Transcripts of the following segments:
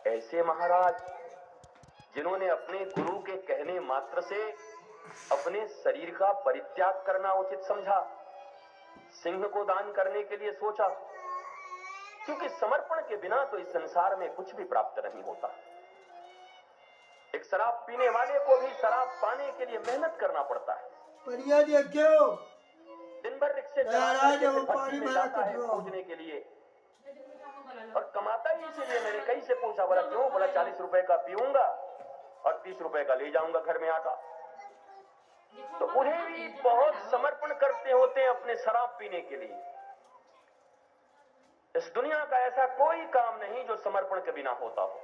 ऐसे महाराज जिन्होंने अपने गुरु के कहने मात्र से अपने शरीर का परित्याग करना उचित समझा, सिंह को दान करने के लिए सोचा, क्योंकि समर्पण के बिना तो इस संसार में कुछ भी प्राप्त नहीं होता। एक शराब पीने वाले को भी शराब पाने के लिए मेहनत करना पड़ता है। दिन भर रिक्शे चलाता है खोजने के लिए, और कमाता ही इसीलिए। मैंने कहीं से पूछा, बोला क्यों? बोला 40 रुपए का पीऊंगा और 30 रुपए का ले जाऊंगा घर में आटा। तो उन्हें भी बहुत समर्पण करते होते हैं अपने शराब पीने के लिए। इस दुनिया का ऐसा कोई काम नहीं जो समर्पण के बिना होता हो।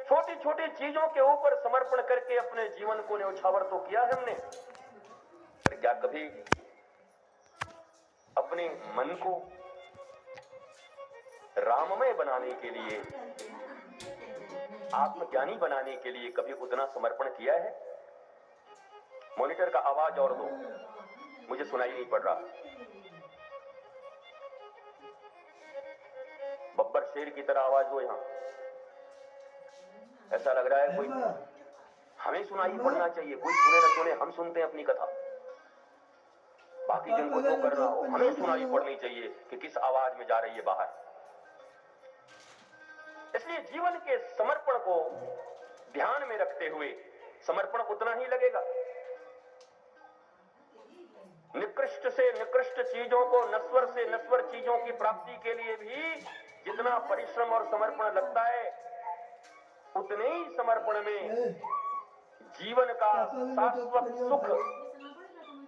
छोटी छोटी चीजों के ऊपर समर्पण करके अपने जीवन को न्यौछावर तो किया है हमने, पर क्या कभी अपने मन को राममय बनाने के लिए, आत्मज्ञानी बनाने के लिए कभी उतना समर्पण किया है? मॉनिटर का आवाज और दो, मुझे सुनाई नहीं पड़ रहा। बब्बर शेर की तरह आवाज हो यहां। ऐसा लग रहा है कोई हमें सुनाई पड़ना चाहिए, कोई सुने न सुने, हम सुनते हैं अपनी कथा। बाकी जिनको जो करना हो, हमें सुनाई पड़नी चाहिए कि किस आवाज में जा रही है बाहर। इसलिए जीवन के समर्पण को ध्यान में रखते हुए समर्पण उतना ही लगेगा। निकृष्ट से निकृष्ट चीजों को, नश्वर से नश्वर चीजों की प्राप्ति के लिए भी जितना परिश्रम और समर्पण लगता है, उतने ही समर्पण में जीवन का शाश्वत सुख,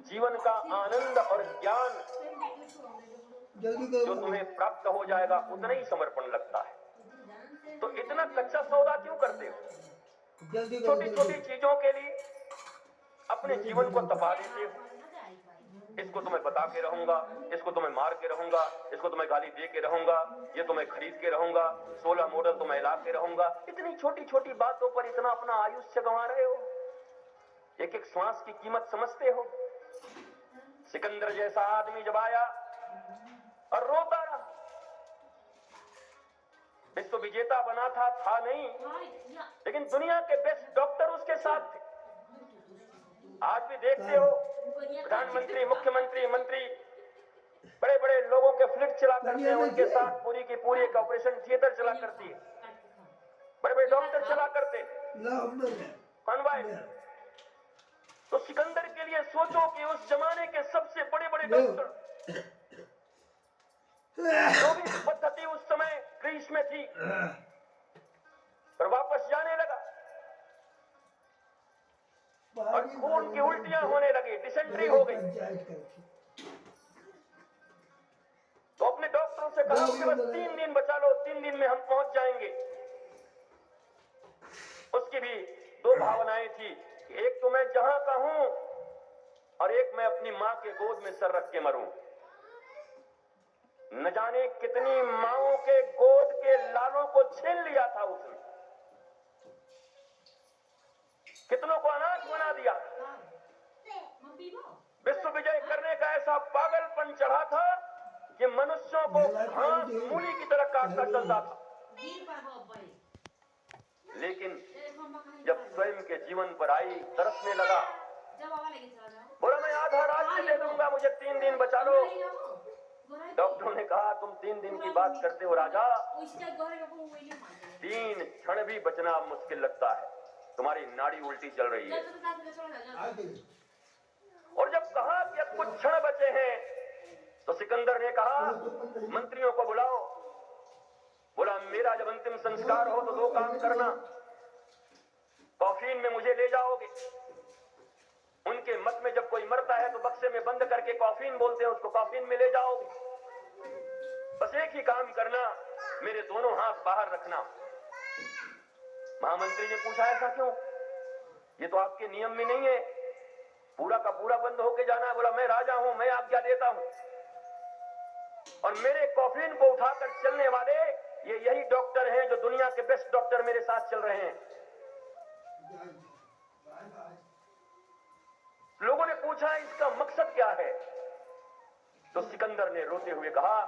जीवन का आनंद और ज्ञान जो तुम्हें प्राप्त हो जाएगा, उतना ही समर्पण लगता है। तो इतना कच्चा सौदा क्यों करते हो? छोटी छोटी चीजों के लिए अपने जीवन को तपा देते हो। इसको तुम्हें बता के रहूंगा, इसको तुम्हें मार के रहूंगा, इसको तुम्हें गाली दे के रहूंगा, ये तुम्हें खरीद के रहूंगा, 16 मॉडल तुम्हें ला के रहूंगा। इतनी छोटी छोटी बातों पर इतना अपना आयुष्य गंवा रहे हो। एक एक श्वास की कीमत समझते हो? सिकंदर जैसा आदमी जब आया और रोता रहा, विश्व विजेता बना था नहीं, लेकिन दुनिया के बेस्ट डॉक्टर उसके साथ थे। आज भी देखते हो प्रधानमंत्री, मुख्यमंत्री, मंत्री बड़े बड़े लोगों के फ्लिट चला करते हैं, उनके साथ पूरी की पूरी एक ऑपरेशन थिएटर चला करती है, बड़े बड़े डॉक्टर चला करते हैं। तो सिकंदर के लिए सोचो कि उस जमाने के सबसे बड़े बड़े डॉक्टर, जो भी पद्धति उस समय ग्रीस में थी, और वापस जाने लगा और खून की उल्टियां होने लगी, डिसेंट्री हो गई। तो अपने डॉक्टरों से कहा कि बस 3 दिन बचा लो, 3 दिन में हम पहुंच जाएंगे। उसकी भी 2 भावनाएं थी, एक तो मैं जहां का हूं और एक मैं अपनी मां के गोद में सर रख के मरूं। न जाने कितनी माओं के गोद के लालों को छीन लिया था उसने, कितनों को अनाथ बना दिया। विश्व विजय करने का ऐसा पागलपन चढ़ा था कि मनुष्यों को घास मूली की तरह काटता चलता था। लेकिन जब स्वयं के जीवन पर आई, तरसने लगा, बोला मैं आधा राज्य दे दूंगा, मुझे 3 दिन बचा लो। डॉक्टरों ने कहा तुम 3 दिन की बात करते हो राजा, 3 क्षण भी बचना मुश्किल लगता है, तुम्हारी नाड़ी उल्टी चल रही है। और जब कहा कि अब कुछ क्षण बचे हैं, तो सिकंदर ने कहा मंत्रियों को बुलाओ। बोला मेरा जब अंतिम संस्कार हो तो 2 काम करना, कॉफिन में मुझे ले जाओगे। उनके मत में जब कोई मरता है तो बक्से में बंद करके कॉफिन बोलते हैं, उसको कॉफिन में ले जाओगे। बस एक ही काम करना, मेरे दोनों हाथ बाहर रखना। महामंत्री ने पूछा ऐसा क्यों? ये तो आपके नियम में नहीं है, पूरा का पूरा बंद होके जाना है। बोला मैं राजा हूं, मैं आज्ञा देता हूं, और मेरे कॉफिन को उठाकर चलने वाले ये यही डॉक्टर हैं जो दुनिया के बेस्ट डॉक्टर मेरे साथ चल रहे हैं। लोगों ने पूछा इसका मकसद क्या है? तो सिकंदर ने रोते हुए कहा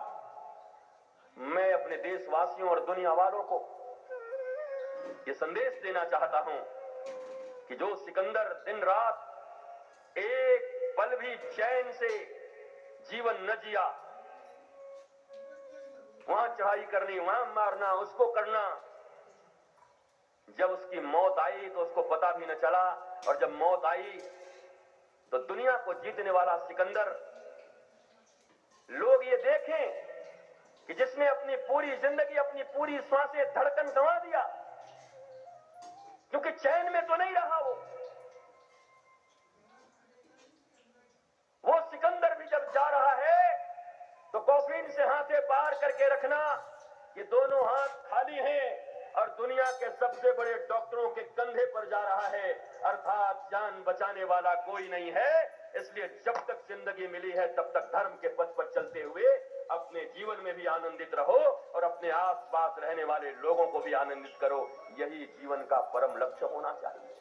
मैं अपने देशवासियों और दुनिया वालों को ये संदेश देना चाहता हूं कि जो सिकंदर दिन रात एक पल भी चैन से जीवन न जिया, वहां चढ़ाई करनी, वहां मारना, उसको करना, जब उसकी मौत आई तो उसको पता भी न चला, और जब मौत आई तो दुनिया को जीतने वाला सिकंदर, लोग ये देखें कि जिसने अपनी पूरी जिंदगी, अपनी पूरी सांसें, धड़कन गंवा दिया, क्योंकि चैन में तो नहीं रहा वो सिकंदर भी जब जा रहा है तो कॉफिन से हाथे पार करके रखना कि दोनों हाथ खाली हैं और दुनिया के सबसे बड़े डॉक्टरों के कंधे पर जा रहा है, अर्थात जान बचाने वाला कोई नहीं है। इसलिए जब तक जिंदगी मिली है तब तक धर्म के पथ पर चलते हुए अपने जीवन में भी आनंदित रहो और अपने आसपास रहने वाले लोगों को भी आनंदित करो। यही जीवन का परम लक्ष्य होना चाहिए।